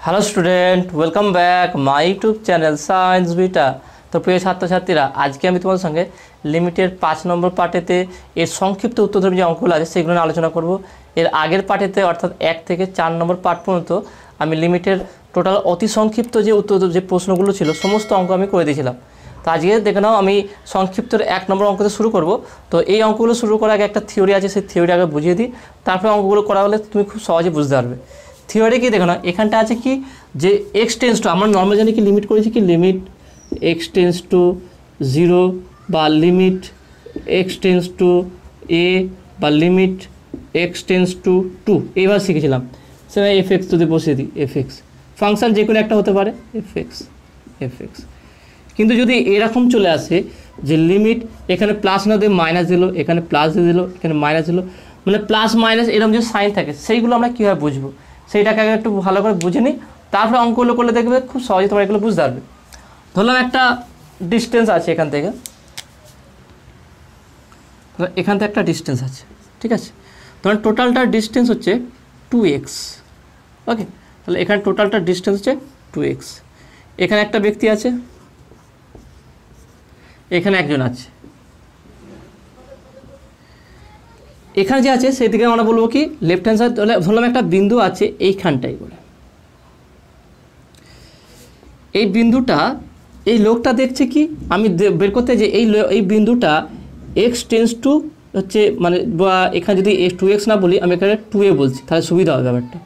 Hello student, welcome back my YouTube channel science beta. তো প্রিয় ছাত্রছাত্রীরা, আজকে আমি তোমাদের সঙ্গে লিমিটের 5 নম্বর পার্টেতে এর সংক্ষিপ্ত উত্তরধর্মী যে অঙ্কগুলো আছে সেগুলো নিয়ে আলোচনা করব। এর আগের পার্টেতে অর্থাৎ 1 থেকে 4 নম্বর পার্ট পর্যন্ত আমি লিমিটের টোটাল অতি সংক্ষিপ্ত যে যে প্রশ্নগুলো ছিল সমস্ত অঙ্ক আমি করে দিয়েছিলাম। তো আজকে দেখে নাও, আমি সংক্ষিপ্ত 1 নম্বর অঙ্কতে শুরু করব। তো এই অঙ্কগুলো শুরু করার আগে একটা থিওরি আছে, সেই থিওরি আগে বুঝিয়ে দিই, তারপরে অঙ্কগুলো করা হলে তুমি খুব সহজে বুঝতে পারবে। থিওরি কি দেখো না, এখানটা আছে কি যে এক্স টেন্স টু, আমরা নর্মাল জানি কি লিমিট করেছি কি লিমিট এক্স টেন্স টু 0 বা লিমিট এক্স টেন্স টু এ বা লিমিট এক্স টেন্স টু 2 এইবার শিখেছিলাম। সেটা এফ এক্স যদি বসিয়ে দিই, এফ এক্স ফাংশান যে কোনো একটা হতে পারে, এফ এক্স। কিন্তু যদি এরকম চলে আসে যে লিমিট এখানে প্লাস না দিয়ে মাইনাস দিল, এখানে প্লাস দিয়ে দিল, এখানে মাইনাস দিল, মানে প্লাস মাইনাস এরকম যে সাইন থাকে সেইগুলো আমরা কীভাবে বুঝবো সেইটাকে আগে একটু ভালো করে বুঝে নিই, তারপরে অঙ্কগুলো করলে দেখবে খুব সহজে তোমরা এগুলো বুঝতে পারবে। ধরলাম একটা ডিস্টেন্স আছে এখান থেকে একটা ডিস্টেন্স আছে, ঠিক আছে? ধরুন টোটালটার ডিস্টেন্স হচ্ছে 2x, ওকে? তাহলে এখানে টোটালটার ডিস্টেন্স হচ্ছে 2x। এখানে একটা ব্যক্তি আছে, এখানে একজন আছে, এখানে যে আছে সেদিকে আমরা বলবো কি লেফট হ্যান্ড সাইড। ধরলাম একটা বিন্দু আছে এইখানটাই বলে, এই বিন্দুটা এই লোকটা দেখছে কি আমি বের করতে যে এই বিন্দুটা এক্স টেন্স টু হচ্ছে, মানে বা এখানে যদি 2x না বলি আমি এখানে 2a বলছি, তাহলে সুবিধা হবে ব্যাপারটা।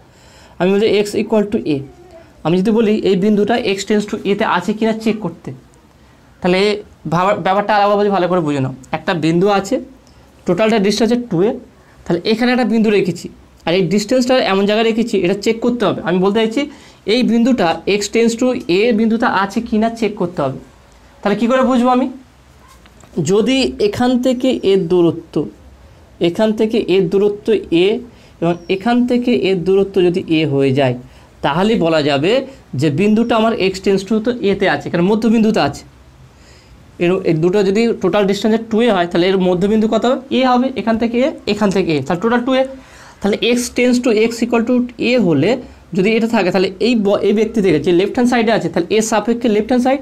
আমি বলছি x ইকুয়াল টু a, আমি যদি বলি এই বিন্দুটা এক্স টেন্স টু এতে আছে কিনা চেক করতে, তাহলে ব্যাপারটা আলাদা বলি, ভালো করে বুঝে নাও। একটা বিন্দু আছে, টোটালটা ডিস্টেন্স আছে 2a, তাহলে এখানে একটা বিন্দু রেখেছি আর এই ডিস্টেন্সটা এমন জায়গায় রেখেছি, এটা চেক করতে হবে। আমি বলতে চাইছি এই বিন্দুটা এক্স টেন্স টু এ বিন্দুটা আছে কি না চেক করতে হবে। তাহলে কী করে বুঝবো আমি? যদি এখান থেকে এর দূরত্ব এ এবং এখান থেকে এর দূরত্ব যদি এ হয়ে যায়, তাহলে বলা যাবে যে বিন্দুটা আমার এক্স টেন্স টু তো এতে আছে, কারণ মধ্যবিন্দুতে আছে। এর দুটো যদি টোটাল ডিস্টেন্সে 2a হয়, তাহলে এর মধ্যবিন্দু কত হবে? এ হবে, এখান থেকে এ, এখান থেকে এ, তাহলে টোটাল 2a। তাহলে X tends to X equal to A হলে যদি এটা থাকে, তাহলে এই ব্যক্তি থেকে যে লেফট হ্যান্ড সাইডে আছে, তাহলে এর সাপেক্ষে লেফট হ্যান্ড সাইড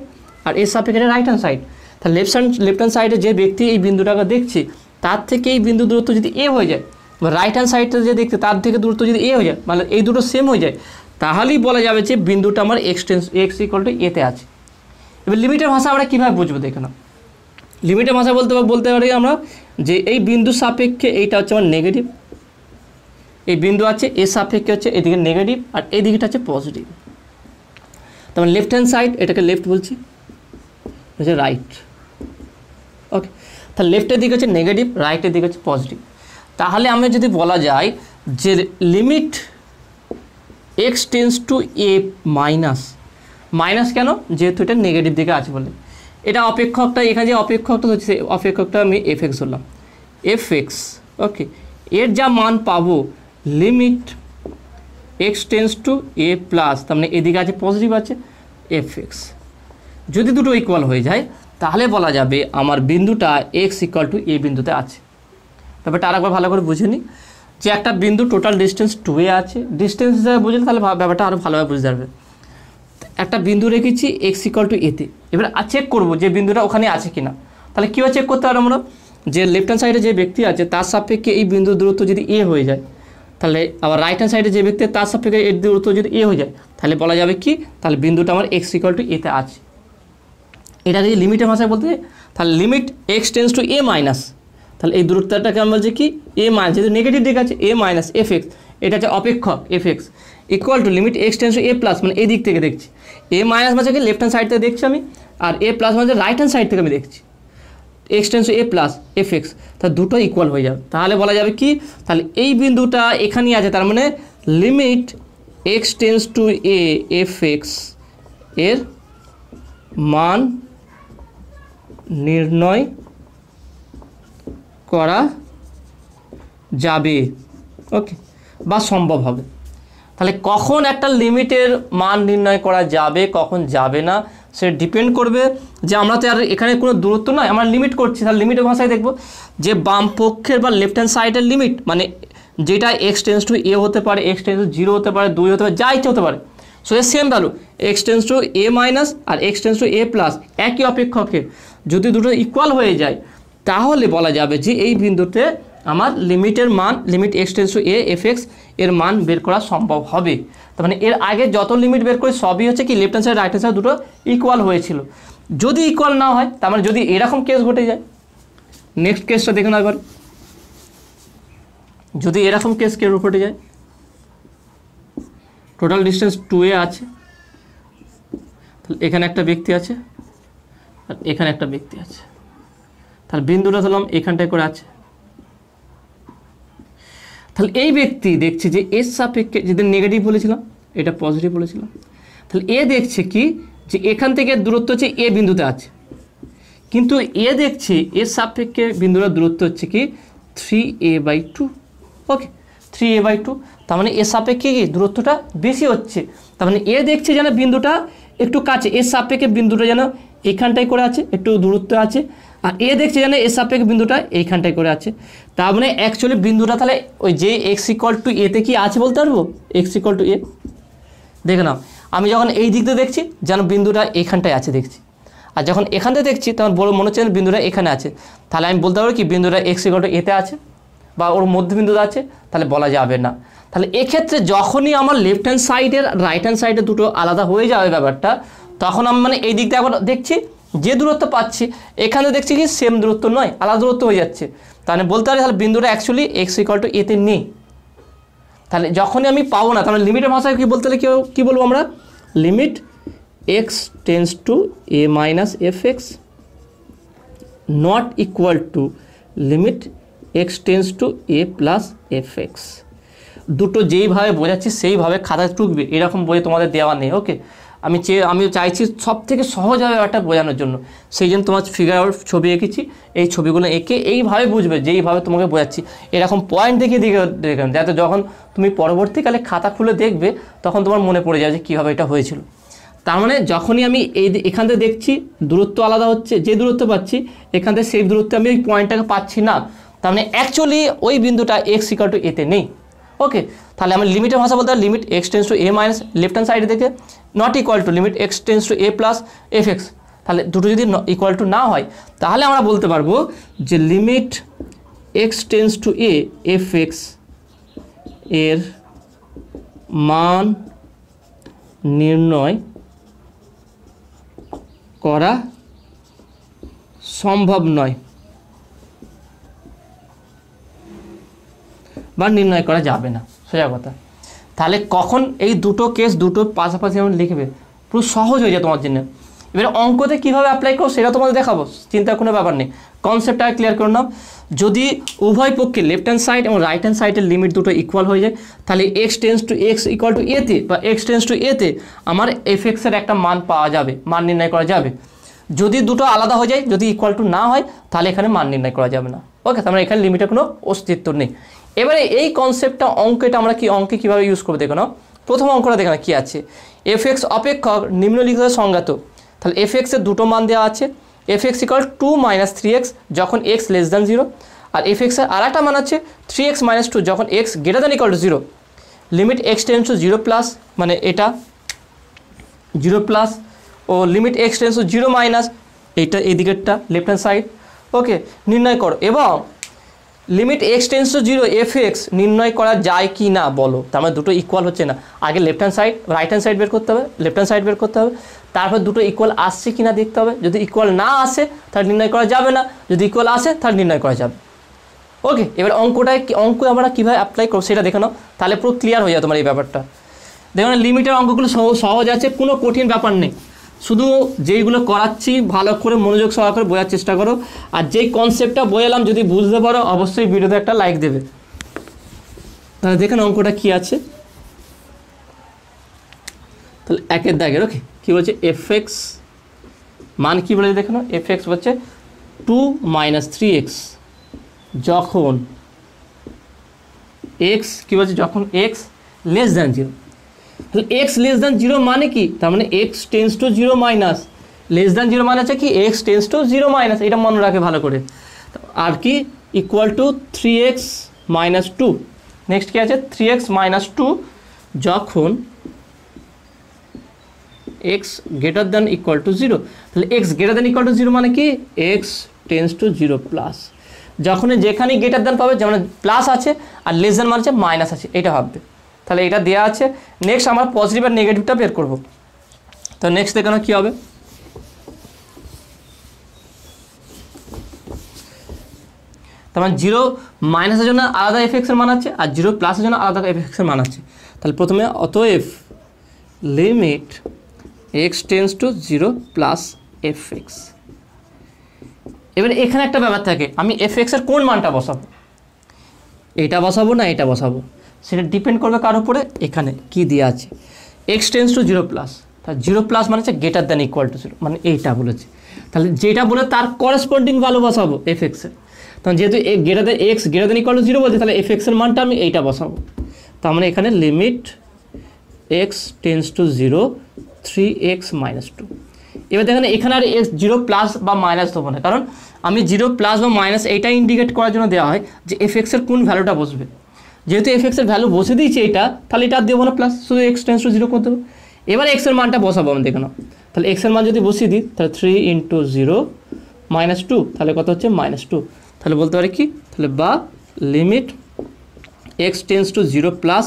আর এর সাপেক্ষে রাইট হ্যান্ড সাইড। তাহলে লেফট হ্যান্ড সাইডে যে ব্যক্তি এই বিন্দুটাকে দেখছে তার থেকে এই বিন্দু দূরত্ব যদি এ হয়ে যায়, বা রাইট হ্যান্ড সাইডে যে দেখছে তার থেকে দূরত্ব যদি এ হয়ে যায়, মানে এই দুটো সেম হয়ে যায়, তাহলেই বলা যাবে যে বিন্দুটা আমার এক্স ইকুয়াল টু এতে আছে। এবার লিমিটের ভাষা আমরা কীভাবে বুঝবো দেখে নাও। লিমিটের ভাষা বলতে পারি আমরা যে এই বিন্দু সাপেক্ষে এইটা হচ্ছে আমার নেগেটিভ, এই বিন্দু আছে এর সাপেক্ষে হচ্ছে এদিকে নেগেটিভ আর এই দিকটা হচ্ছে পজিটিভ। তারপর লেফট হ্যান্ড সাইড এটাকে লেফট বলছি, হচ্ছে রাইট, ওকে? তাহলে লেফটের দিকে হচ্ছে নেগেটিভ, রাইটের দিকে হচ্ছে পজিটিভ। তাহলে আমরা যদি বলা যায় যে limit x tends to A minus কেন? যেহেতু এটা নেগেটিভ দিকে আছে বলে। এটা অপেক্ষকটা, এখানে যে অপেক্ষকটা হচ্ছে অপেক্ষকটা আমি এফ এক্স ধরলাম, এফ এক্স, ওকে? এর যা মান পাবো limit x tends to A plus, তার মানে এদিকে আছে পজিটিভ আছে এফ এক্স, যদি দুটো ইকুয়াল হয়ে যায় তাহলে বলা যাবে আমার বিন্দুটা এক্স ইকুয়াল টু এ বিন্দুতে আছে। ব্যাপারটা আরেকবার ভালো করে বুঝে নিই যে একটা বিন্দু টোটাল ডিস্টেন্স 2a আছে, ডিস্টেন্স হিসাবে বুঝলে তাহলে ব্যাপারটা আরও ভালোভাবে বুঝতে পারবে। একটা বিন্দু রেখেছি এক্স ইকুয়াল টু এতে, এবার চেক করবো যে বিন্দুটা ওখানে আছে কিনা। তাহলে কীভাবে চেক করতে পারবো আমরা? যে লেফট হ্যান্ড সাইডে যে ব্যক্তি আছে তার সাপেক্ষে এই বিন্দুর দূরত্ব যদি এ হয়ে যায়, তাহলে আবার রাইট হ্যান্ড সাইডে যে ব্যক্তি তার সাপেক্ষে এর দূরত্ব যদি এ হয়ে যায়, তাহলে বলা যাবে কি তাহলে বিন্দুটা আমার এক্স ইকুয়াল টু এতে আছে। এটা যদি লিমিটের ভাষায় বলতে তাহলে limit x tends to A minus, তাহলে এই দূরত্বটাকে আমরা বলছি কি এ মাইনাস, যেহেতু নেগেটিভ দিক আছে এ মাইনাস এফ এক্স, এটা হচ্ছে অপেক্ষক F x equal to limit x tends to A plus, মানে এই দিক থেকে দেখছি এ মাইনাস মানে কি লেফট হ্যান্ড সাইড থেকে দেখছি আমি, আর এ প্লাস মানে রাইট হ্যান্ড সাইড থেকে আমি দেখছি x tends to A plus F X, তাহলে দুটো ইকুয়াল হয়ে যাবে। তাহলে বলা যাবে কি তাহলে এই বিন্দুটা এখানেই আছে, তার মানে limit x tends to A F x এর মান নির্ণয় করা যাবে, ওকে, বা সম্ভব হবে। তাহলে কখন একটা লিমিটের মান নির্ণয় করা যাবে কখন যাবে না সে ডিপেন্ড করবে যে আমরা তো আর এখানে কোনো দূরত্ব নয়, আমরা লিমিট করছি। তাহলে লিমিটের ভাষায় দেখব যে বাম পক্ষের বা লেফট হ্যান্ড সাইডের লিমিট, মানে যেটা এক্স টেন্স টু এ হতে পারে, এক্স টেন্স টু 0 হতে পারে, 2 হতে পারে, যা ইচ্ছে হতে পারে, সো এর same value x tends to A minus আর x tends to A plus একই অপেক্ষকের যদি দুটো ইকুয়াল হয়ে যায় তাহলে বলা যাবে যে এই বিন্দুতে আমার লিমিটের মান limit x tends to A F x এর মান বের করা সম্ভব হবে। তার মানে এর আগে যত লিমিট বের করে সবই হচ্ছে কি left hand side right hand side দুটো ইকুয়াল হয়েছিল। যদি ইকুয়াল না হয় তার মানে যদি এরকম কেস ঘটে যায়, নেক্সট কেসটা দেখুন একবার, যদি এরকম কেস ঘটে যায় টোটাল ডিস্টেন্স 2a আছে, তাহলে এখানে একটা ব্যক্তি আছে আর এখানে একটা ব্যক্তি আছে, তাহলে বিন্দুটা ধরলাম এখানটায় করে আছে। তাহলে এই ব্যক্তি দেখছে যে এর সাপেক্ষে যেদিন নেগেটিভ বলেছিলাম এটা পজিটিভ বলেছিলাম, তাহলে এ দেখছে কি যে এখান থেকে দূরত্ব হচ্ছে এ বিন্দুতে আছে, কিন্তু এ দেখছে এর সাপেক্ষে বিন্দুটার দূরত্ব হচ্ছে কি 3a/2। ওকে, 3a/2, তার মানে এর সাপেক্ষে কি দূরত্বটা বেশি হচ্ছে, তার মানে এ দেখছে যেন বিন্দুটা একটু কাছে, এর সাপেক্ষে বিন্দুটা যেন এইখানটায় করে আছে, একটু দূরত্ব আছে, আর এ দেখছে যেন এর সাপেক্ষে বিন্দুটা এইখানটায় করে আছে। তার মানে অ্যাকচুয়ালি বিন্দুটা তাহলে ওই যে এক্স ইকুয়াল টু এতে কি আছে বলতে পারবো, এক্স ইকুয়াল টু এ। দেখে নাও আমি যখন এই দিক দিয়ে দেখছি যেন বিন্দুটা এখানটায় আছে দেখছি, আর যখন এখান থেকে দেখছি তখন বড় মনে হচ্ছে বিন্দুটা এখানে আছে, তাহলে আমি বলতে পারবো কি বিন্দুটা এক্স ইকুয়াল টু এতে আছে বা ওর মধ্যবিন্দুতে আছে, তাহলে বলা যাবে না। তাহলে এক্ষেত্রে যখনই আমার লেফট হ্যান্ড সাইডের রাইট হ্যান্ড সাইডে দুটো আলাদা হয়ে যাবে ব্যাপারটা, তখন আমি মানে এই দিক দিয়ে একবার দেখছি যে দূরত্ব পাচ্ছি এখানে দেখছি কি সেম দূরত্ব নয়, আলাদা দূরত্ব হয়ে যাচ্ছে, তাহলে বলতে পারি তাহলে বিন্দুটা অ্যাকচুয়ালি এক্স ইকুয়াল টু এতে নেই। তাহলে যখনই আমি পাবো না, তাহলে লিমিটের ভাষায় কী বলতে হলে কী বলবো আমরা, limit x tends to A minus F X not equal to limit x tends to A plus F x. দুটো যেইভাবে বোঝাচ্ছি সেইভাবে খাতায় টুকবে, এরকম বই তোমাদের দেওয়া নেই। ওকে, আমি চাইছি সব থেকে সহজভাবে একটা বোঝানোর জন্য, সেই জন্য তোমার ফিগার আউট ছবি এঁকেছি, এই ছবিগুলো এঁকে এইভাবে বুঝবে যেইভাবে তোমাকে বোঝাচ্ছি, এরকম পয়েন্ট দেখিয়ে দেখবেন, যাতে যখন তুমি পরবর্তীকালে খাতা খুলে দেখবে তখন তোমার মনে পড়ে যাবে যে কীভাবে এটা হয়েছিল। তার মানে যখনই আমি এখান থেকে দেখছি দূরত্ব আলাদা হচ্ছে, যে দূরত্ব পাচ্ছি এখান থেকে সেই দূরত্বে আমি ওই পয়েন্টটাকে পাচ্ছি না, তার মানে অ্যাকচুয়ালি ওই বিন্দুটা এক্স ইকুয়াল টু এতে নেই। ওকে, তাহলে আমি লিমিটের ভাষা বলতে limit x tends to A minus left hand side থেকে not equal to limit x tends to A plus F X. তাহলে দুটো যদি ইকুয়াল টু না হয় তাহলে আমরা বলতে পারবো যে limit x tends to A F x এর মান নির্ণয় করা সম্ভব নয় বা নির্ণয় করা যাবে না, সোজা কথা। তাহলে কখন এই দুটো কেস দুটো পাশাপাশি আমরা লিখবে, পুরো সহজ হয়ে যায় তোমার জন্য। এবারে অঙ্কতে কীভাবে অ্যাপ্লাই করো সেটা তোমাদের দেখাবো, চিন্তার কোনো ব্যাপার নেই, কনসেপ্টটা ক্লিয়ার করে নাও। যদি উভয় পক্ষে লেফট হ্যান্ড সাইড এবং রাইট হ্যান্ড সাইডের লিমিট দুটো ইকুয়াল হয়ে যায়, তাহলে X tends to X equal two এতে বা এক্স টেন্স টু এতে আমার এফ এক্সের একটা মান পাওয়া যাবে, মান নির্ণয় করা যাবে। যদি দুটো আলাদা হয়ে যায়, যদি ইকুয়াল টু না হয়, তাহলে এখানে মান নির্ণয় করা যাবে না। ওকে, তার মানে এখানে লিমিটের কোনো অস্তিত্ব নেই। এবারে এই কনসেপ্টটা অঙ্কটা আমরা অঙ্কে কীভাবে ইউজ করবো দেখো না। প্রথম অঙ্কটা দেখো না কী আছে, এফ এক্স অপেক্ষক নিম্নলিখিত সংজ্ঞাত। তাহলে এফ এক্সের দুটো মান দেওয়া আছে, এফ এক্স ইকুয়াল 2 - 3x যখন এক্স লেস দ্যান 0, আর এফ এক্সের আর একটা মান আছে 3x - 2 যখন x greater than equal to 0। Limit x tends to 0 plus মানে এটা 0 প্লাস ও limit x tends to 0 minus এইটা এই দিকেরটা লেফট হ্যান্ড সাইড। ওকে, নির্ণয় করো। এবং limit x tends to 0 f x নির্ণয় করা যায় কি না বলো। তার মানে দুটো ইকুয়াল হচ্ছে না, আগে left hand side right hand side বের করতে হবে, লেফট হ্যান্ড সাইড বের করতে হবে, তারপর দুটো ইকুয়াল আসছে কি না দেখতে হবে। যদি ইকুয়াল না আসে তাহলে নির্ণয় করা যাবে না, যদি ইকুয়াল আসে তাহলে নির্ণয় করা যাবে। ওকে, এবার অঙ্ক আমরা কীভাবে অ্যাপ্লাই করবো সেটা দেখে নাও, তাহলে পুরো ক্লিয়ার হয়ে যায় তোমার এই ব্যাপারটা। দেখো না, লিমিটের অঙ্কগুলো সহজ আছে, কোনো কঠিন ব্যাপার নেই, শুধু যেইগুলো করাচ্ছি ভালো করে মনোযোগ সহকারে বোঝার চেষ্টা করো। আর যেই কনসেপ্টটা বোঝালাম যদি বুঝতে পারো অবশ্যই ভিডিওতে একটা লাইক দেবে। তাহলে দেখেন অঙ্কটা কি আছে, তাহলে একের দাগের। ওকে, কী বলছে এফ এক্স মান কী বলেছে দেখো না, এফ এক্স হচ্ছে 2 - 3x যখন এক্স কী বলছে যখন এক্স লেস দ্যান 0। তাহলে এক্স লেস দ্যান 0 মানে কি, তার মানে x tends to 0 minus less than 0 মানে আছে কি এক্স টেন্স টু 0 মাইনাস, এটা মনে রাখে ভালো করে। আর কি ইকুয়াল টু 3x - 2। নেক্সট কি আছে 3x - 2 যখন x greater than equal to zero. তাহলে X greater than equal to zero মানে কি X tends to zero plus, যখন যেখানেই গ্রেটার দ্যান পাবে যেমন প্লাস আছে আর লেস দ্যান মানে হচ্ছে মাইনাস আছে, এটা ভাববে। তাহলে এটা দেওয়া আছে। নেক্সট আমরা পজিটিভ আর নেগেটিভটা বের করবো। তো নেক্সট দেখানো কী হবে, তার মানে জিরো মাইনাসের জন্য আলাদা এফএক্সের মান আছে আর জিরো প্লাসের জন্য আলাদা এফএক্সের মান আছে। তাহলে প্রথমে অতএব limit x tends to zero plus F x. এবারে এখানে একটা ব্যাপার থাকে, আমি এফ এক্সের কোন মানটা বসাবো, এটা বসাবো না এটা বসাবো, সেটা ডিপেন্ড করবে কার উপরে। এখানে কি দেওয়া আছে x tends to zero plus, তার জিরো প্লাস মানে হচ্ছে greater than equal to zero, মানে এইটা বলেছে। তাহলে যেটা বলে তার করেসপন্ডিং ভ্যালু বসাবো এফ এক্সের। তখন যেহেতু x greater than equal to zero বলছে, তাহলে এফ এক্সের মানটা আমি এইটা বসাবো। তার মানে এখানে limit x tends to zero 3x minus 2। এবার দেখেন এখানে আর এক্স জিরো প্লাস বা মাইনাস দেবো না, কারণ আমি জিরো প্লাস বা মাইনাস এইটা ইন্ডিকেট করার জন্য দেওয়া হয় যে এফ এক্সের কোন ভ্যালুটা বসবে। যেহেতু এফ এক্সের ভ্যালু বসে দিয়েছে এটা, তাহলে এটা আর দেবো না প্লাস, শুধু এক্স টেন্স টু জিরো করে দেবো। এবার এক্সের মানটা বসাবো আমি, দেখে নাও। তাহলে এক্সের মান যদি বসিয়ে দিই তাহলে 3 × 0 - 2, তাহলে কত হচ্ছে -2। তাহলে বলতে পারি কি, তাহলে বা limit x tends to zero plus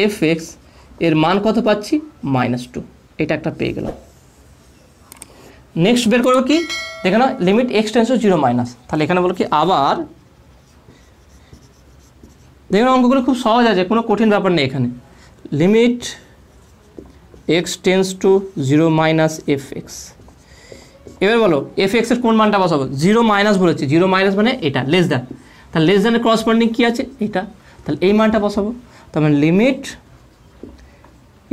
F x এর মান কত পাচ্ছি -2। এটা একটা পেয়ে গেলাম। নেক্সট বের করবো কি, দেখে নাও limit x tends to zero minus. তাহলে এখানে বলো কি আবার, দেখে নাও অঙ্কগুলো খুব সহজ আছে, কোনো কঠিন ব্যাপার নেই এখানে। Limit x tends to zero minus F x. এবার বলো এফ এক্সের কোন মানটা বসাবো, জিরো মাইনাস বলেছি, জিরো মাইনাস মানে এটা লেস দ্যান, তাহলে লেস দ্যানের করসপন্ডিং কী আছে এটা, তাহলে এই মানটা বসাবো। তার মানে limit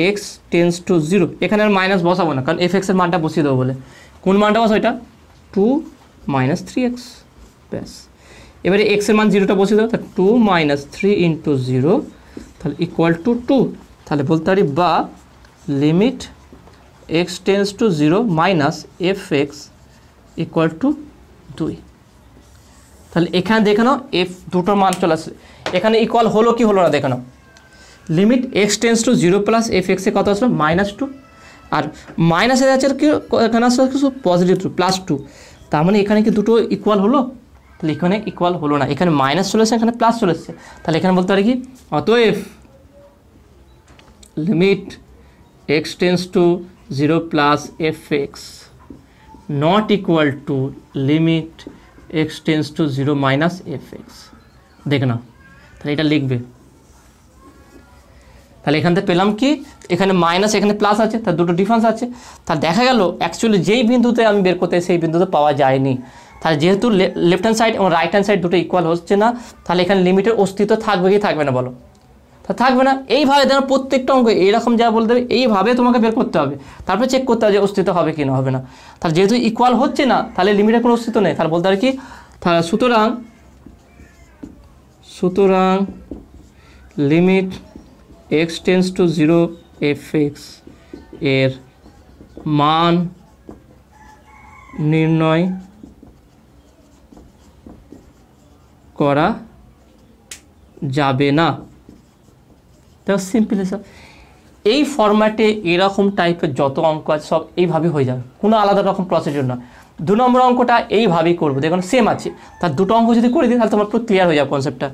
x tends to zero, এখানে আর মাইনাস বসাবো না কারণ এফ এক্সের মানটা বসিয়ে দেবো বলে। কোন মানটা বসাবো এটা 2 - 3x, ব্যাস। এবারে এক্সের মান জিরোটা বসিয়ে দেবো, তাহলে 2 - 3 × 0, তাহলে ইকুয়াল টু 2। তাহলে বলতে পারি বা limit x tends to zero minus F x equal two 2। তাহলে এখানে দেখে নাও এফ দুটোর মান চলে আসছে, এখানে ইকুয়াল হলো কি হলো না দেখে নাও। Limit x tends to zero plus F এক্সে কত আসলো -2, আর মাইনাসে আছে কি এখানে আসলে কিছু পজিটিভ +2। তার মানে এখানে কি দুটো ইকুয়াল হলো, তাহলে এখানে ইকুয়াল হলো না, এখানে মাইনাস চলে এসেছে এখানে প্লাস চলে এসেছে। তাহলে এখানে বলতে পারি কি অতএব limit x tends to zero plus F X not equal to limit x tends to zero minus F x. দেখে নাও, তাহলে এটা লিখবে। তাহলে এখান থেকে পেলাম কি, এখানে মাইনাস এখানে প্লাস আছে, তার দুটো ডিফারেন্স আছে। তাহলে দেখা গেল অ্যাকচুয়ালি যেই বিন্দুতে আমি বের করতে সেই বিন্দুতে পাওয়া যায়নি। তাহলে যেহেতু লেফট হ্যান্ড সাইড এবং রাইট হ্যান্ড সাইড দুটো ইকুয়াল হচ্ছে না, তাহলে এখানে লিমিটের অস্তিত্ব থাকবে কি থাকবে না বলো, তা থাকবে না। এইভাবে দেখো প্রত্যেকটা অঙ্ক এইরকম যা বলতে হবে এইভাবে তোমাকে বের করতে হবে, তারপরে চেক করতে হবে যে অস্তিত্ব হবে কি না হবে না। তাহলে যেহেতু ইকুয়াল হচ্ছে না তাহলে লিমিটের কোনো অস্তিত্ব নেই, তাহলে বলতে হবে কি, তাহলে সুতরাং limit x tends to zero F x এর মান নির্ণয় করা যাবে না। দেখো সিম্পল হিসাব। এই ফরম্যাটে এরকম টাইপের যত অঙ্ক আছে সব এইভাবেই হয়ে যাবে, কোনো আলাদা রকম প্রসিডিউর না। 2 নম্বর অঙ্কটা এইভাবেই করবো, দেখুন সেম আছে, তার দুটো অঙ্ক যদি করে দিই তাহলে তোমার পুরো ক্লিয়ার হয়ে যাবে কনসেপ্টটা।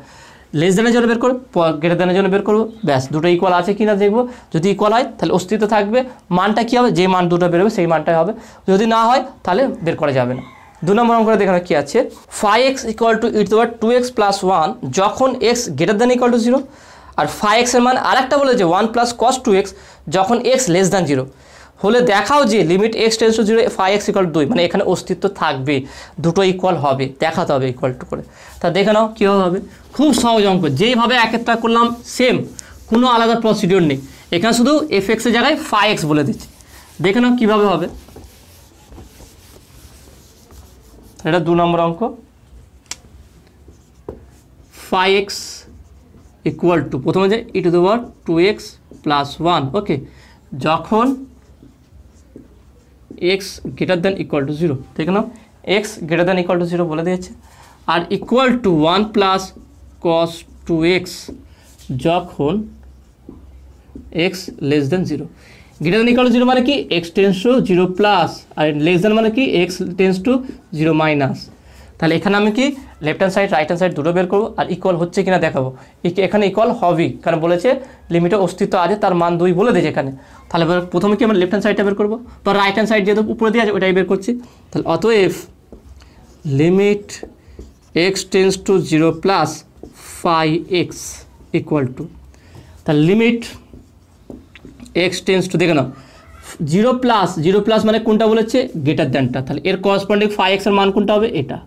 লেস দ্যানের জন্য বের করবো, গ্রেটার দ্যানের জন্য বের করবো, ব্যাস দুটো ইকুয়াল আছে কি না দেখবো। যদি ইকুয়াল হয় তাহলে অস্তিত্ব থাকবে, মানটা কী হবে, যে মান দুটো বেরোবে সেই মানটাই হবে। যদি না হয় তাহলে বের করা যাবে না। 2 নম্বর অঙ্কটা দেখানো কী আছে, 5x = e² 2x + 1 যখন x greater than equal to 0, আর 5x এর মান আরেকটা বলেছে 1 + cos 2x যখন x লেস দ্যান 0 হলে দেখাও যে limit x tends to 0 5x = 2, মানে এখানে অস্তিত্ব থাকবে, দুটো ইকুয়াল হবে, দেখাতে হবে ইকুয়াল টু করে। তা দেখে নাও কীভাবে হবে, খুব সহজ অঙ্ক, যেইভাবে একটা করলাম সেম, কোনো আলাদা প্রসিডিওর নেই। এখানে শুধু এফ এক্সের জায়গায় 5x বলে দিচ্ছি, দেখে নাও কীভাবে হবে। এটা 2 নম্বর অঙ্ক, 5x = প্রথমে যে e² 2x + 1, ওকে, যখন x greater than equal to 0, দেখে নাও x greater than equal to 0 বলে দিয়েছে, আর ইকুয়াল টু 1 + cos 2x যখন x less than 0। Greater than equal to 0 মানে কি x টেন্ডস টু 0 প্লাস, আর লেস দ্যান মানে কি x টেন্ডস টু 0 মাইনাস। তাহলে এখানে আমি কি left hand side right hand side দুটো বের করবো, আর ইকুয়াল হচ্ছে কিনা দেখাবো। এখানে ইকুয়াল হবেই, কারণ বলেছে লিমিটের অস্তিত্ব আছে, তার মান 2 বলে দিয়েছে এখানে। তাহলে প্রথমে কি আমরা লেফট হ্যান্ড সাইডটা বের করবো, বা রাইট হ্যান্ড সাইড যেহেতু উপরে দিয়ে আছে ওইটাই বের করছি। তাহলে অতএব limit x tends to 0 plus phi x equal to, তাহলে লিমিট x টেন্ডস টু দেখে নাও 0 প্লাস মানে কোনটা বলেছে গ্রেটার দ্যানটা, তাহলে এর করসপন্ডিং phi x এর মান কোনটা হবে এটা।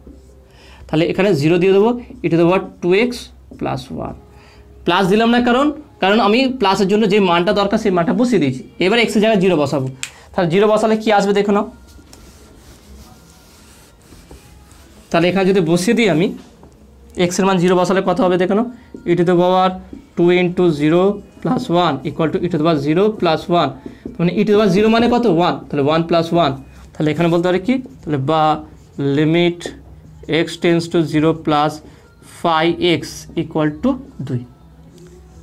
তাহলে এখানে 0 দিয়ে দেবো, এটা দেবো 2x প্লাস 1, প্লাস দিলাম না কারণ আমি প্লাসের জন্য যে মানটা দরকার সেই মানটা বসিয়ে দিয়েছি। এবার x এর জায়গায় 0 বসাবো, তাহলে 0 বসালে কি আসবে দেখো নাও। তাহলে এখানে যদি বসিয়ে দিই আমি x এর মান 0 বসালে কত হবে দেখো নাও, e to the power 2 into 0 plus 1 equal to e to the power 0 plus 1, মানে e টু দ্য পাওয়ার 0 মানে কত 1, তাহলে 1 প্লাস 1। তাহলে এখানে বলতে পারি কি, তাহলে বা limit x tends to 0 plus phi x equal to 2।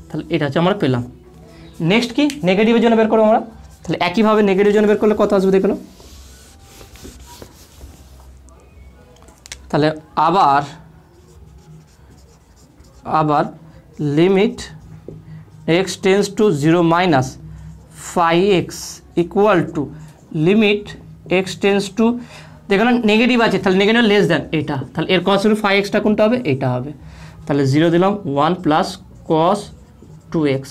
তাহলে এটা হচ্ছে আমরা পেলাম। নেক্সট কি নেগেটিভের জন্য বের করবো আমরা, তাহলে একইভাবে নেগেটিভের জন্য বের করলে কত আসবে দেখো। তাহলে আবার limit x tends to 0 minus phi x equal to limit x tends two, দেখো না নেগেটিভ আছে, তাহলে নেগেটিভ লেস দ্যান এটা, তাহলে এর কসের phi x টা কোনটা হবে এটা হবে। তাহলে 0 দিলাম 1 প্লাস cos 2x,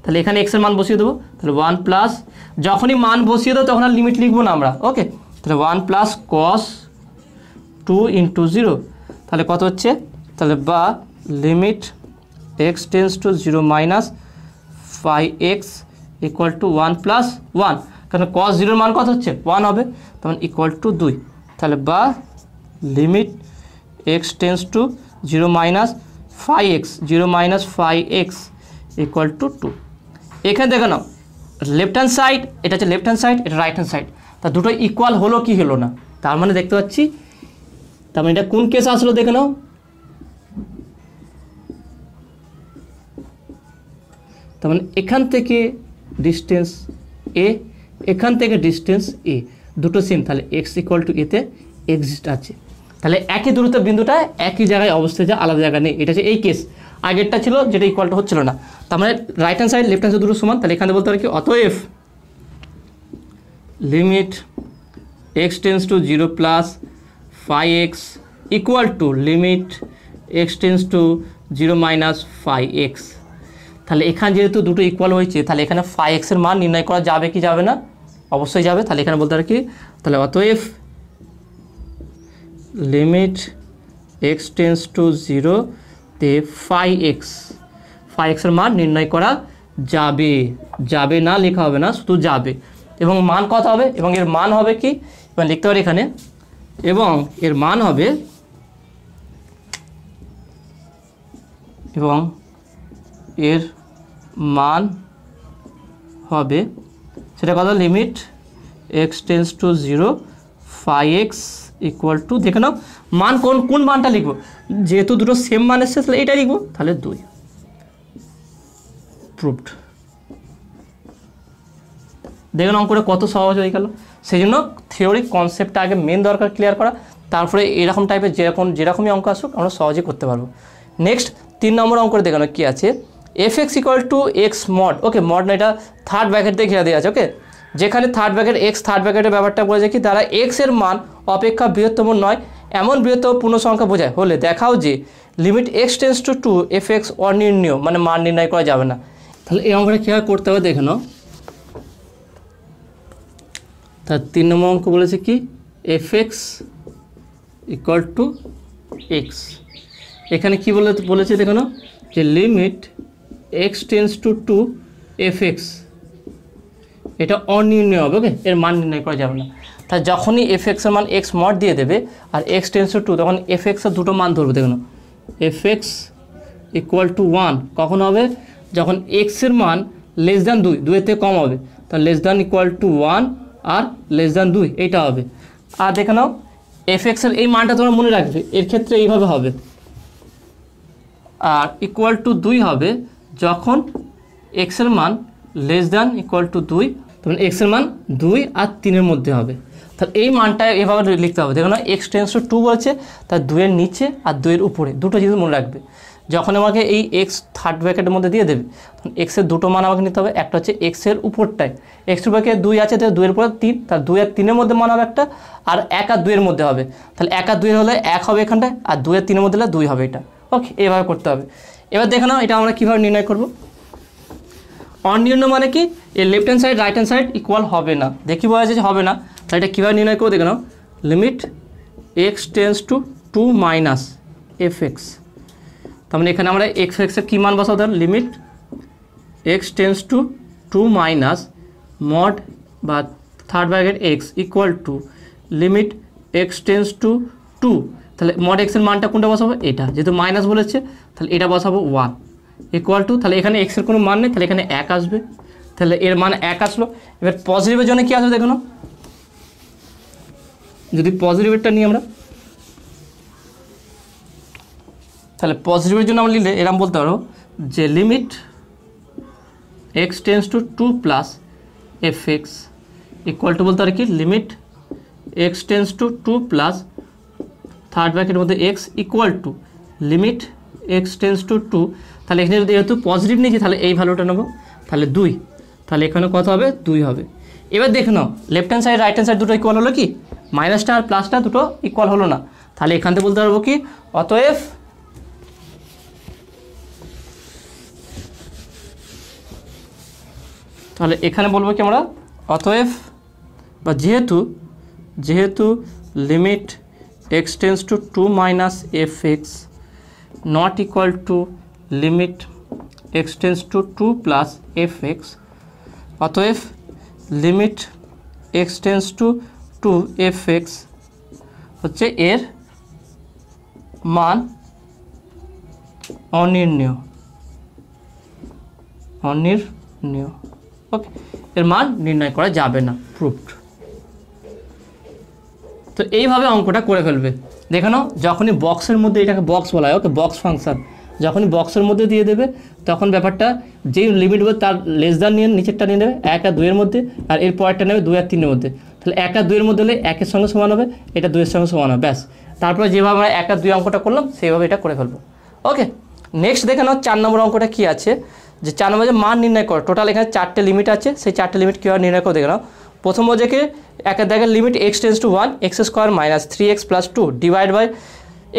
তাহলে এখানে x এর মান বসিয়ে দেবো, তাহলে 1 প্লাস, যখনই মান বসিয়ে দেবো তখন আর লিমিট লিখবো না আমরা, ওকে। তাহলে 1 প্লাস cos 2 ইন্টু 0, তাহলে কত হচ্ছে, তাহলে বা limit x tends to 0 minus phi x equal to 1 plus 1, কারণ cos 0 মান কত হচ্ছে 1 হবে, তখন ইকুয়াল টু 2। তাহলে বা limit x tends to 0 minus phi x 0 minus phi x equal to 2। এখানে দেখো নাও লেফট হ্যান্ড সাইড, এটা হচ্ছে লেফট হ্যান্ড সাইড, এটা রাইট হ্যান্ড সাইড, তা দুটো ইকুয়াল হলো কি হলো না, তার মানে দেখতে পাচ্ছি, তার মানে এটা কোন কেস আসলো দেখে নাও। তার মানে এখান থেকে ডিস্টেন্স a, এখান থেকে ডিস্টেন্স a, দুটো সেম, তাহলে x ইকুয়াল টু এতে এক্সিস্ট আছে। তাহলে একই দূরত্ব বিন্দুটা একই জায়গায় অবস্থায় যা আলাদা জায়গা নেই, এটা হচ্ছে এই কেস। আগেরটা ছিল যেটা ইকুয়াল টু হচ্ছিল না, তার মানে right hand side left hand side দুটো সমান। তাহলে এখানে বলতে পারি কি অতএব limit x tends to 0 plus phi x equal to limit x tends to 0 minus phi x। তাহলে এখানে যেহেতু দুটো ইকুয়াল হয়েছে, তাহলে এখানে phi x এর মান নির্ণয় করা যাবে কি যাবে না, অবশ্যই যাবে। তাহলে এখানে বলতে পারি কি, তাহলে অতএব লিমিট x টেন্ডস টু 0 তে phi x এর মান নির্ণয় করা যাবে না লেখা হবে না, শুধু যাবে, এবং মান কত হবে, এবং এর মান হবে কি, এবং লিখতে পারি এখানে, এবং এর মান হবে, এবং এর মান হবে সেটা কত, limit x tends to 0 phi x equal to, দেখে নাও মান কোন মানটা লিখবো, যেহেতু দুটো সেম মান এসছে তাহলে এটাই লিখবো, তাহলে 2 প্রুভড। দেখুন অঙ্কটা কত সহজ হয়ে গেল। সেই জন্য থিওরি কনসেপ্টটা আগে মেন দরকার ক্লিয়ার করা, তারপরে এরকম টাইপের যেরকমই অঙ্ক আসুক আমরা সহজে করতে পারবো। নেক্সট 3 নম্বর অঙ্কটা দেখানো কি আছে, F x equal two x mod, ওকে মড না, এটা থার্ড ব্র্যাকেট দিয়ে ঘেরা দেওয়া আছে, ওকে। যেখানে থার্ড ব্র্যাকেট এক্স, থার্ড ব্র্যাকেটের ব্যাপারটা বলেছে কি, দ্বারা এক্স এর মান অপেক্ষা বৃহত্তম নয় এমন বৃহত্তম পূর্ণ সংখ্যা বোঝায় হলে দেখাও যে limit X tends to 2 F X অনির্ণীয়, মানে মান নির্ণয় করা যাবে না। তাহলে এই অঙ্কটা কীভাবে করতে হবে দেখে নাও। তার 3 নম্বর অঙ্ক বলেছে কি, F x equal two x, এখানে কী বলেছে দেখে নাও, যে limit X tends to 2 F x, এটা অনির্ণয় হবে, ওকে, এর মান নির্ণয় করা যাবে না। তাই যখনই এফ এক্সের মান এক্স মড দিয়ে দেবে আর এক্স টেন্ডস টু 2, তখন এফ এক্সের দুটো মান ধরবে, দেখুন এফ এক্স ইকুয়াল টু 1 কখন হবে, যখন এক্সের মান লেস দ্যান 2, 2 এর থেকে কম হবে, তাহলে লেস দ্যান ইকুয়াল টু 1 আর লেস দ্যান 2 এইটা হবে। আর দেখে নাও এফ এক্সের এই মানটা তোমরা মনে রাখবে, এর ক্ষেত্রে এইভাবে হবে, আর ইকুয়াল টু 2 হবে যখন এক্সের মান লেস দ্যান ইকুয়াল টু 2 তখন এক্সের মান 2 আর 3-এর মধ্যে হবে। তাহলে এই মানটা এভাবে লিখতে হবে। দেখুন এক্স টেন্স টু 2 বলেছে, তার 2-এর নিচে আর 2-এর উপরে, দুটো জিনিস মনে রাখবে। যখন আমাকে এই এক্স থার্ড ব্র্যাকেটের মধ্যে দিয়ে দেবে, তখন এক্সের দুটো মান আমাকে নিতে হবে। একটা হচ্ছে এক্সের উপরটায়, এক্সের ব্র্যাকেটে 2 আছে, তাহলে 2-এর উপরে 3, তার 2 আর 3-এর মধ্যে মান হবে একটা, আর 1 আর 2-এর মধ্যে হবে। তাহলে 1 আর 2-এর হলে 1 হবে এখানটায়, আর 2 আর 3-এর মধ্যে হলে 2 হবে এটা। ওকে, এভাবে করতে হবে। এবার দেখে নাও এটা আমরা কীভাবে নির্ণয় করব। অনির্ণয় মানে কি, এর left hand side right hand side equal হবে না, দেখি বলা যাচ্ছে যে হবে না। তাহলে এটা কীভাবে নির্ণয় করবো দেখে নাও। Limit x tends to 2 minus F X, তার মানে এখানে আমরা এক্স এক্সের কী মান বসাবো, ধর limit x tends to 2 minus mod বা third bracket X equal to limit x tends to 2, তাহলে মড এক্সের মানটা কোনটা বসাবো, এটা, যেহেতু মাইনাস বলেছে তাহলে এটা বসাবো 1 ইকুয়াল টু, তাহলে এখানে এক্সের কোনো মান নেই, তাহলে এখানে 1 আসবে, তাহলে এর মান 1 আসলো। এবার পজিটিভের জন্য কী আসবে দেখো না, যদি পজিটিভেরটা নিই আমরা, তাহলে পজিটিভের জন্য আমরা নিলে এরকম বলতে পারো যে limit x tends to 2 plus F x equal two বলতে পারি কি limit x tends to 2 plus third ব্র্যাকেটের মধ্যে x equal to limit x tends to 2, তাহলে এখানে যদি যেহেতু পজিটিভ নিয়েছি তাহলে এই ভ্যালুটা নেবো, তাহলে 2, তাহলে এখানে কত হবে 2 হবে। এবার দেখে নাও left hand side right hand side দুটো ইকুয়াল হলো কি, মাইনাসটা আর প্লাসটা দুটো ইকুয়াল হলো না, তাহলে এখান থেকে বলতে পারবো কি অতএব তাহলে এখানে বলবো কি আমরা অতএব বা যেহেতু limit x tends to 2 minus F X not equal to limit x tends to 2 plus F X, অতএব limit x tends to 2 F X হচ্ছে এর মান অনির্ণয়। ওকে, এর মান নির্ণয় করা যাবে না, প্রুভড। তো এইভাবে অঙ্কটা করে ফেলবে। দেখে নাও যখনই বক্সের মধ্যে, এটাকে বক্স বলা হয়, ওকে বক্স ফাংশন, যখনই বক্সের মধ্যে দিয়ে দেবে তখন ব্যাপারটা যেই লিমিট হবে তার লেস দ্যান নিয়ে নিচেরটা নিয়ে নেবে 1 আর 2-এর মধ্যে, আর এর পরেরটা নেবে 2 আর 3-এর মধ্যে, তাহলে 1 আর 2-এর মধ্যে হলে 1-এর সঙ্গে সমান হবে, এটা 2-এর সঙ্গে সমান হবে, ব্যাস। তারপরে যেভাবে আমরা 1 আর 2 অঙ্কটা করলাম সেইভাবে এটা করে ফেলবো। ওকে, নেক্সট দেখে নাও 4 নম্বর অঙ্কটা কী আছে, যে 4 নম্বর যে মান নির্ণয় করো, টোটাল এখানে 4টে লিমিট আছে, সেই 4টে লিমিট কীভাবে নির্ণয় করে দেখে নাও। প্রথম বোঝেকে একের দেখেন limit x tends to 1 x square minus 3x plus 2 divide by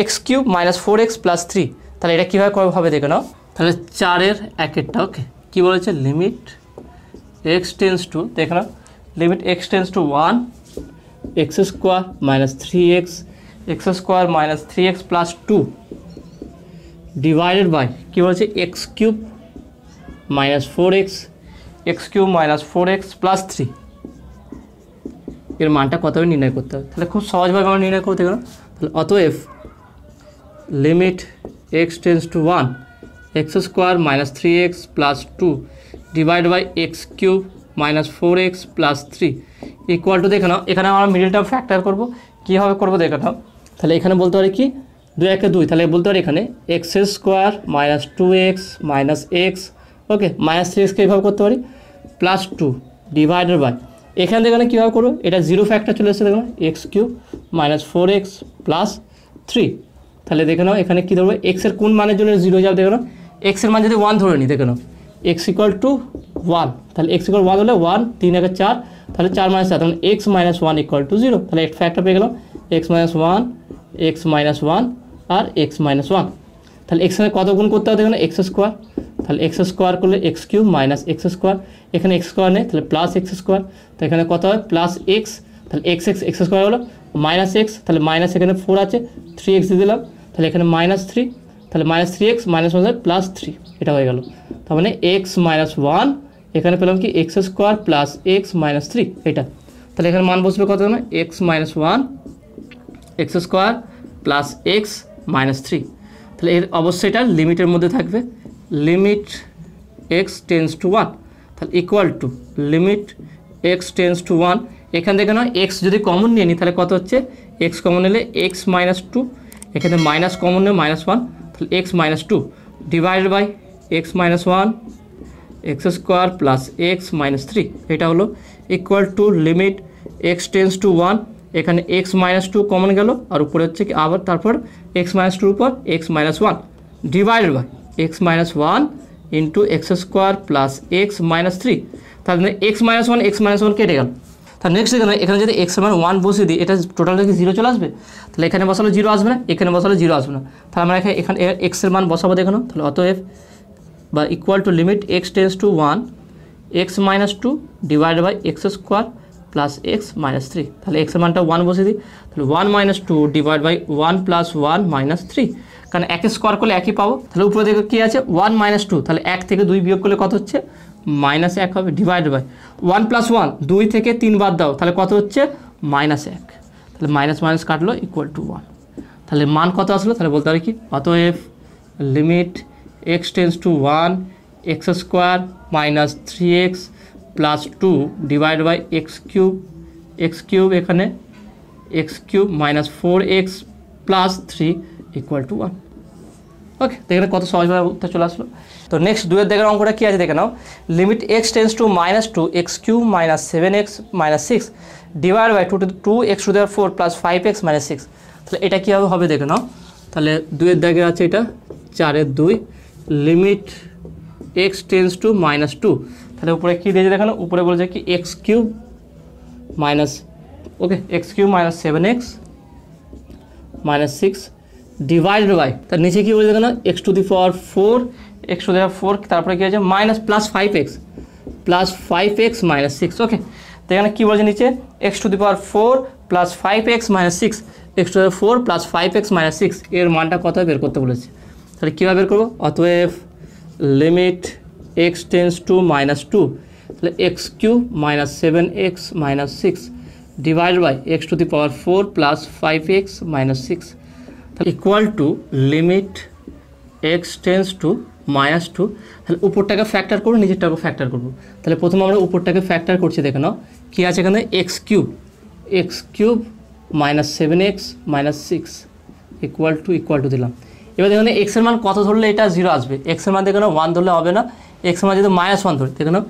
x cube minus 4x plus 3, তাহলে এটা কীভাবে হবে দেখে নাও। তাহলে 4-এর একেরটা, ওকে কী বলেছে, লিমিট এক্স টেন্স টু, দেখে নাও limit x tends to 1 x square minus 3x X square minus 3x plus 2 divided by কী বলেছে X cube minus 4x X cube minus 4x plus 3, এর মানটা কত হবে নির্ণয় করতে হবে। তাহলে খুব সহজভাবে আমরা নির্ণয় করতে গেলাম। তাহলে অতএব limit x tends to 1 x square minus 3x plus 2 divide by x cube minus 4x plus 3 equal to, দেখে নাও এখানে আমরা মিডল টার্ম ফ্যাক্টর করবো, কীভাবে করবো দেখে নাও। তাহলে এখানে বলতে পারি কি 2 একে 2, তাহলে বলতে পারি এখানে X square minus 2x minus X, okay minus 3xকে এইভাবে করতে পারি প্লাস 2 ডিভাইডেড বাই, এখান থেকে এখানে কীভাবে করবো, এটা জিরো ফ্যাক্টর চলে এসেছে দেখো x cube minus 4x plus 3, তাহলে দেখে নাও এখানে কী ধরবো, এক্সের কোন মানের জন্য জিরো যাবে দেখে নাও, এক্সের মান যদি 1 ধরে নিই, দেখে নাও এক্স ইকুয়াল টু 1, তাহলে এক্স ইকুয়াল 1 হলে 1 3 একে 4, তাহলে 4 মাইনাস 4, তাহলে এক্স মাইনাস 1 ইকুয়াল টু 0, তাহলে এক ফ্যাক্টর পেয়ে গেলাম এক্স মাইনাস 1 আর এক্স মাইনাস 1, তাহলে এক্স এর কত গুণ করতে হবে দেখুন এক্স স্কোয়ার, তাহলে এক্স স্কোয়ার করলে x cube minus x square, এখানে এক্স স্কোয়ার নেই তাহলে প্লাস এক্স স্কোয়ার, তো এখানে কত হয় প্লাস এক্স, তাহলে এক্স স্কোয়ার হলো মাইনাস এক্স, তাহলে মাইনাস এখানে 4 আছে 3x দিয়ে দিলাম, তাহলে এখানে মাইনাস 3, তাহলে মাইনাস 3x মাইনাস 1 প্লাস 3, এটা হয়ে গেল। তার মানে এক্স মাইনাস 1, এখানে পেলাম কি x square plus x minus 3, এটা, তাহলে এখানে মান বসবে কত না x minus 1 x square plus x minus 3, তাহলে এর অবশ্যই এটা লিমিটের মধ্যে থাকবে, লিমিট এক্স টেন্স টু 1, তাহলে equal to limit x tends to 1, এখান থেকে নয় এক্স যদি কমন নিয়ে নিই তাহলে কত হচ্ছে এক্স কমন নিলে এক্স মাইনাস 2, এখানে মাইনাস কমন নিয়ে মাইনাস 1, তাহলে x minus 2 divided by x minus 1 x square plus x minus 3, এটা হলো equal to limit x tends to 1, এখানে এক্স মাইনাস 2 কমন গেল, আর উপরে হচ্ছে কি আবার তারপর এক্স মাইনাস 2 উপর x minus 1 divided by x minus 1 into x square plus x minus 3। তাহলে এক্স মাইনাস 1 কেটে গেল। তাহলে নেক্সট এখানে যদি এক্স মান 1 বসিয়ে দিই, এটা টোটালটা কি 0 চলে আসবে? তাহলে এখানে বসালে 0 আসবে না, এখানে বসালে 0 আসবে না। তাহলে আমরা এখানে এক্সের মান বসাবো দেখানো। তাহলে অতএব বা equal to limit x tends to 1 x minus 2 divide by x square plus x minus 3। তাহলে এক্সের মানটা 1 বসিয়ে দিই, তাহলে 1 minus 2 divide by 1 plus 1 minus 3, কারণ একে স্কোয়ার করলে একই পাবো। তাহলে উপরে দিকে কী আছে 1 মাইনাস 2, তাহলে 1 থেকে 2 বিয়োগ করলে কত হচ্ছে মাইনাস 1 হবে, ডিভাইড বাই 1 প্লাস 1 2 থেকে 3 বাদ দাও, তাহলে কত হচ্ছে মাইনাস 1। তাহলে মাইনাস মাইনাস কাটলো ইকুয়াল টু 1। তাহলে মান কত আসলো? তাহলে বলতে পারি কি অতএব limit x tends to 1 x square minus 3x plus 2 divide by x cube এখানে X cube minus 4x plus 3 equal to 1। Okay, দেখেন কত সহজভাবে উত্তর চলে আসলো। তো নেক্সট 2 এর দেখেন অঙ্কটা কী আছে দেখে নাও। Limit x tends to minus 2 X cube minus 7x minus 6 divide by 2 X to দেওয়ার 4 প্লাস 5x মাইনাস 6। তাহলে এটা কীভাবে হবে দেখে নাও। তাহলে 2 এর দাগে আছে এটা 4 এর 2 limit x tends to minus 2, তাহলে উপরে কী দিয়েছে দেখানো, উপরে বলেছে কি x cube minus x cube minus 7x minus 6 divided by, তার নিচে কী বলেছে দেখানো এক্স টু দি পাওয়ার 4 তারপরে কী আছে মাইনাস প্লাস 5x মাইনাস 6। ওকে, তো এখানে কী বলেছে নিচে x to the power 4 plus 5x minus 6, x to the power 4 plus 5x minus 6 এর মানটা কত বের করতে বলেছে। তাহলে কীভাবে বের করবো? অতএব limit x tends to minus 2, তাহলে x cube minus 7x minus 6 divide by x to the power 4 plus 5x minus 6, তাহলে equal to limit x tends to minus 2। তাহলে উপরটাকে ফ্যাক্টর করবো, নিচেরটাকে ফ্যাক্টর করবো। তাহলে প্রথমে আমরা উপরটাকে ফ্যাক্টর করছি দেখে নাও কী আছে এখানে X cube minus 7x minus 6 equal to দিলাম। এবার দেখুন এক্সের মান কত ধরলে এটা 0 আসবে, এক্সের মান দেখে নাও 1 ধরলে হবে না, এক্সের মান যদি -1 ধরি দেখে নাও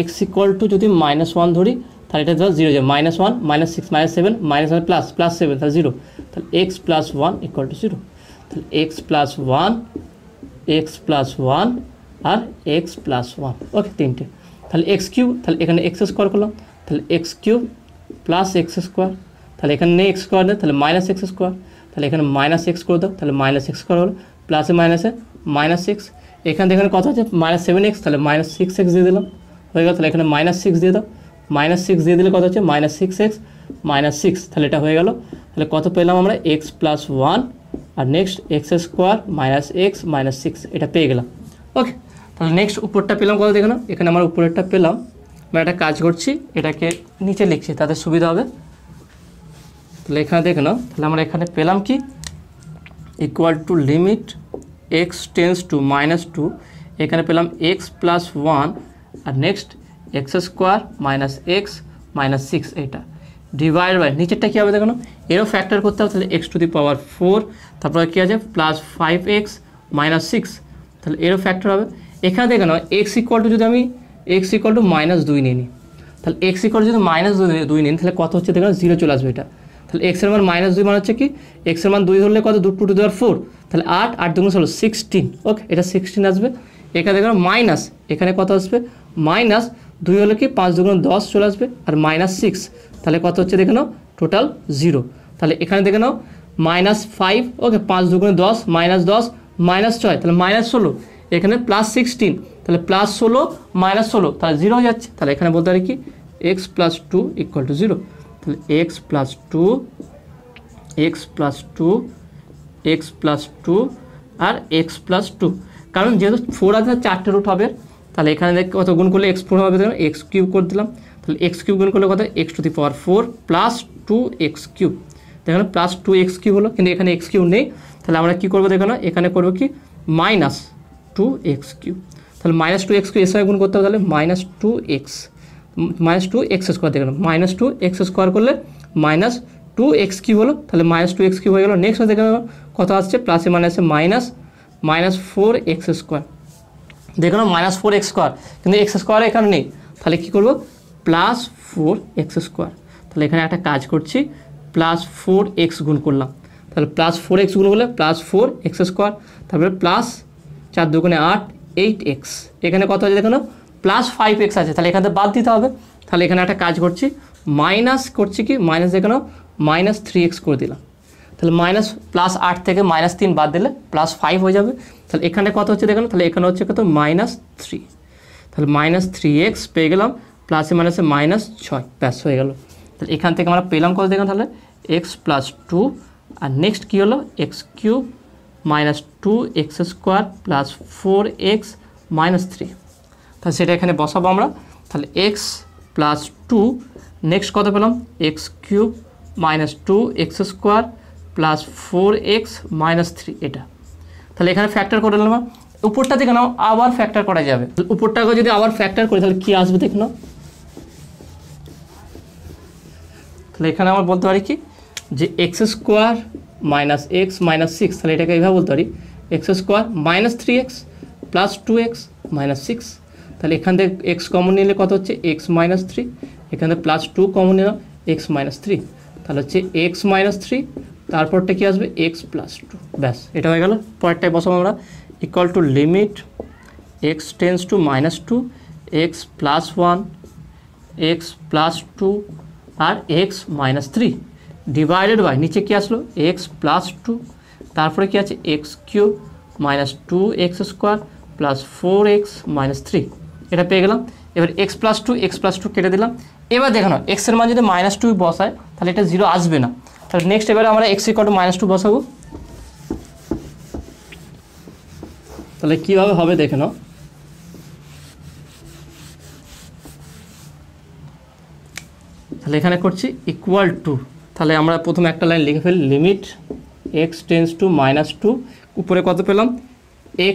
এক্স ইকুয়াল টু যদি -1 ধরি তাহলে এটা ধর 0 যাবে, -1 -6 -7 -1 প্লাস 7 তাহলে 0, তাহলে এক্স প্লাস 1 ইকুয়াল টু 0। তাহলে এক্স প্লাস 1 আর এক্স প্লাস 1, ওকে তিনটে। তাহলে এক্স কিউব, তাহলে এখানে এক্স স্কোয়ার করলাম, তাহলে x cube plus x square, তাহলে এখানে নেই এক্স স্কোয়ার নেই, তাহলে মাইনাস এক্স স্কোয়ার, তাহলে এখানে মাইনাস এক্স করে দাও, তাহলে মাইনাস এক্স স্কোয়ার হলো প্লাসে মাইনাসে মাইনাস এক্স, এখানে এখানে কত আছে -7x, তাহলে -6x দিয়ে দিলাম হয়ে গেল। তাহলে এখানে -6 দিয়ে দাও, -6 দিয়ে দিলে কত হচ্ছে -6x -6, তাহলে এটা হয়ে গেল। তাহলে কত পেলাম আমরা এক্স প্লাস 1 আর next X square minus X minus 6 এটা পেয়ে গেলাম। ওকে, তাহলে নেক্সট উপরটা পেলাম কত দেখো না, এখানে আমার উপরেরটা পেলাম। আমরা একটা কাজ করছি, এটাকে নিচে লিখছি তাতে সুবিধা হবে। তাহলে এখানে দেখে নাও, তাহলে আমরা এখানে পেলাম কি equal to limit x tends to -2, এখানে পেলাম এক্স প্লাস 1 আর next X square minus X minus 6 এটা ডিভাইড বাই নিচেরটা কী হবে দেখো না, এরও ফ্যাক্টর করতে হবে। তাহলে এক্স টু দি পাওয়ার 4 তারপরে কী আছে প্লাস 5x মাইনাস 6, তাহলে এরও ফ্যাক্টর হবে। এখানে দেখে নাও এক্স ইকুয়াল টু যদি আমি এক্স ইকুয়াল টু -2 নিয়ে নিই, তাহলে এক্স ইকুয়াল যদি -2 নিন তাহলে কত হচ্ছে দেখো 0 চলে আসবে এটা। তাহলে এক্সের মান -2 মানে হচ্ছে কি এক্সের মান 2 ধরলে কত 2 টু দি পাওয়ার 4, তাহলে 8 2 হলো 16। ওকে, এটা 16 আসবে। এখানে দেখো মাইনাস, এখানে কত আসবে -2 হলে কি 5 2 10 চলে আসবে আর -6, তাহলে কত হচ্ছে দেখে নাও টোটাল 0। তাহলে এখানে দেখে নাও -5, ওকে 5 2 10 -10 -6, তাহলে -16, এখানে +16, তাহলে +16 -16 তাহলে 0 হয়ে যাচ্ছে। তাহলে এখানে বলতে পারি কি এক্স প্লাস 2 ইকুয়াল টু 0, তাহলে এক্স প্লাস 2 আর এক্স প্লাস 2, কারণ যেহেতু 4 আছে 4টে রুট হবে, তাহলে এখানে কত গুণ করলে এক্স 4 হবে দেখুন এক্স কিউব করে দিলাম। তাহলে এক্স কিউব গুণ করলে কত x to the power 4 plus 2x cube, দেখুন প্লাস 2x কিউব হলো, কিন্তু এখানে এক্স কিউব নেই। তাহলে আমরা কী করবো দেখুন এখানে করবো কি -2x কিউব, তাহলে -2x কিউব এর সঙ্গে গুণ করতে হবে, তাহলে -2x স্কোয়ার দেখুন -2x স্কোয়ার করলে -2x কিউব হলো, তাহলে -2x কিউব হয়ে গেলো। নেক্সট দেখে কত আসছে প্লাসে মাইনাসে -4x স্কোয়ার, দেখুন -4x স্কোয়ার, কিন্তু এক্স স্কোয়ার এখানে নেই। তাহলে কী করবো প্লাস 4x²। তাহলে এখানে একটা কাজ করছি, প্লাস 4x গুণ করলাম, তাহলে প্লাস 4x গুণ করলে প্লাস 4x², তারপরে প্লাস 4 দুগুণে 8 8x, এখানে কত আছে দেখো, প্লাস 5x আছে, তাহলে এখানে বাদ দিতে হবে। তাহলে এখানে একটা কাজ করছি, মাইনাস করছি কি, মাইনাস দেখো মাইনাস 3x করে দিলাম, তাহলে মাইনাস প্লাস 8 থেকে -3 বাদ দিলে প্লাস 5 হয়ে যাবে। তাহলে এখানে কত হচ্ছে দেখো, তাহলে এখানে হচ্ছে কত -3, তাহলে -3x পেয়ে গেলাম, প্লাসে মাইনাসে -6, ব্যাস হয়ে গেল। তাহলে এখান থেকে আমরা পেলাম কত দেখুন, তাহলে x + 2, আর নেক্সট কী হলো x³ - 2x² + 4x - 3, তাহলে সেটা এখানে বসাবো আমরা। তাহলে x + 2, নেক্সট কত পেলাম x³ - 2x² + 4x - 3, এটা। তাহলে এখানে ফ্যাক্টর করে নিলাম, উপরটা দেখে নাও আবার ফ্যাক্টর করা যাবে। উপরটাকে যদি আবার ফ্যাক্টর করি তাহলে কী আসবে দেখে নাও, তাহলে এখানে আমরা বলতে পারি কি যে x² - x - 6, তাহলে এটাকে এইভাবে বলতে পারি x² - 3x + 2x - 6, তাহলে এখান থেকে x কমন নিলে কত হচ্ছে x - 3, এখানে +2 কমন নিলাম x - 3, তাহলে হচ্ছে x - 3, তারপরটা কি আসবে x + 2, ব্যাস এটা হয়ে গেল। পরেরটাই বসাবো আমরা, equal to limit x tends to -2 x + 1 x + 2 আর x - 3 ডিভাইডেড বাই নিচে কি আসলো x + 2, তারপরে কি আছে x³ - 2x² + 4x - 3, এটা পেয়ে গেলাম। এবার x + 2 কেটে দিলাম। এবার দেখো না x এর মান যদি -2 বসায় তাহলে এটা 0 আসবে না। তাহলে নেক্সট এবারে আমরা x = -2 বসাবো, তাহলে কীভাবে হবে দেখে নাও। তাহলে এখানে করছি ইকুয়াল টু, তাহলে আমরা প্রথমে একটা লাইন লিখে ফেলি, লিমিট x টেন্ডস টু -2, উপরে কত পেলাম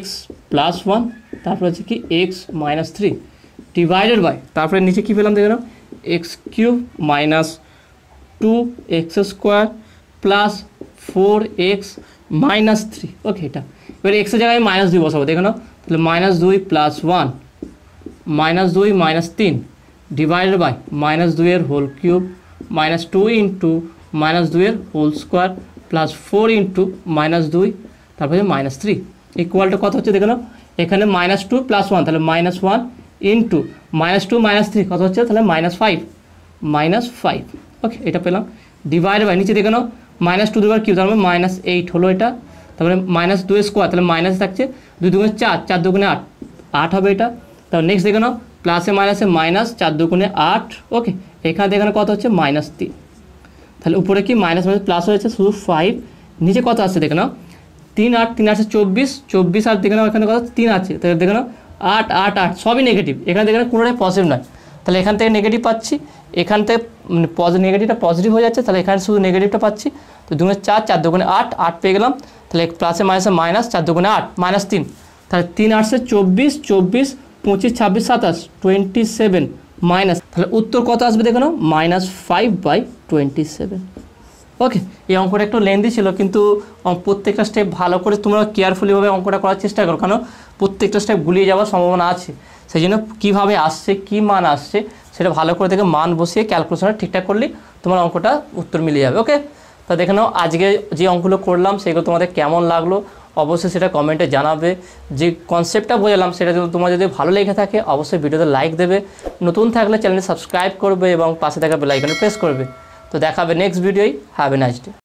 x + 1, তারপরে হচ্ছে কি x - 3 ডিভাইডেড বাই, তারপরে নিচে কী পেলাম দেখে নাও x³ - 2x² + 4x - 3, ওকে। এটা এবার x এর জায়গায় -2 বসাবো দেখে নাও, তাহলে -2 + 1 -2 - 3 ডিভাইডেড বাই -2 এর হোল কিউব -2 ইন্টু -2 এর হোল স্কোয়ার + 4 ইন্টু -2 তারপরে -3 ইকুয়ালটা কত হচ্ছে দেখে নাও, এখানে -2 + 1 তাহলে -1 ইন্টু -2 - 3 কত হচ্ছে তাহলে -5, ওকে এটা পেলাম। ডিভাইড বাই নিচে দেখে নাও -2 দুবার কিউব তার মানে -8 হলো এটা, তারপরে -2 স্কোয়ার তাহলে মাইনাস থাকছে 2 দুগুণে 4 4 দুগুণে 8 8 হবে এটা। তারপর নেক্সট দেখে নাও প্লাসে মাইনাসে -4 দুগুণে 8, ওকে। এখানে দেখে কত হচ্ছে -3, তাহলে উপরে কি মাইনাস প্লাস হয়েছে শুধু 5, নিচে কত আসছে দেখে নাও 3 8 3 8 24 আর দেখে নাও এখানে কত 3 আছে, তাহলে দেখে নাও 8 8 8 সবই নেগেটিভ, এখানে দেখে নাও কোনোটাই পজিটিভ নয়, তাহলে এখান থেকে নেগেটিভ পাচ্ছি, এখান থেকে নেগেটিভটা পজিটিভ হয়ে যাচ্ছে, তাহলে এখানে শুধু নেগেটিভটা পাচ্ছি। তো 2 4 4 দুগুণে 8 8 পেয়ে গেলাম, তাহলে প্লাসে মাইনাসে -4 দুগুণে 8 -3, তাহলে 3 8 24 24 25 26 27 27 মাইনাস, তাহলে উত্তর কত আসবে দেখে নাও -5/27, ওকে। এই অঙ্কটা একটু লেন্দি ছিল, কিন্তু প্রত্যেকটা স্টেপ ভালো করে তোমরা কেয়ারফুলিভাবে অঙ্কটা করার চেষ্টা করো, কারণ প্রত্যেকটা স্টেপ গুলিয়ে যাওয়ার সম্ভাবনা আছে, সেই জন্য কীভাবে আসছে কী মান আসছে সেটা ভালো করে দেখে মান বসিয়ে ক্যালকুলেশনটা ঠিকঠাক করলে তোমার অঙ্কটা উত্তর মিলে যাবে, ওকে। তো দেখে নাও আজকে যে অঙ্কগুলো করলাম সেগুলো তোমাদের কেমন লাগলো অবশ্যই সেটা কমেন্টে জানাবে। যে কনসেপ্টটা বোঝালাম সেটা তোমার যদি ভালো লেগে থাকে অবশ্যই ভিডিওতে লাইক দেবে, নতুন থাকলে চ্যানেলটি সাবস্ক্রাইব করবে এবং পাশে থাকা বেল আইকনে প্রেস করবে। তো দেখা হবে নেক্সট ভিডিওয়। Have a nice day.